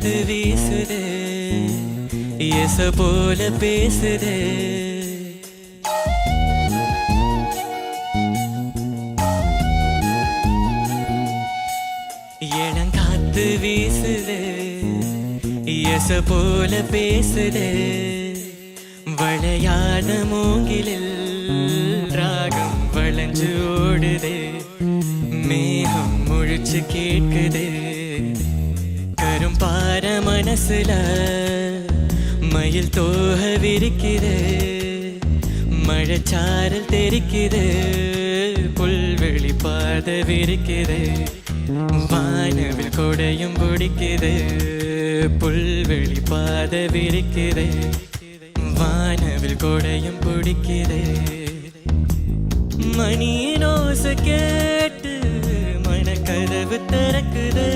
காத்து வீசுதே எச போல பேசுதே இளங்காத்து வீசுதே எச போல பேசுதே வளையாத மூங்கிலில் ராகம் வளைஞ்சு ஓடுதே மேகம் முழிச்சு கேட்குதே கரும்பார மனசுல மயில் தோக விரிக்குது மழைச்சாரல் தெரிக்குது புல்வெளி பாத விரிக்குது வானவில் கொடையும் பிடிக்குது புல்வெளி பாத விரிக்குது வானவில் கொடையும் பிடிக்குது மணியின் ஓசை கேட்டு மனக்கதவு திறக்குது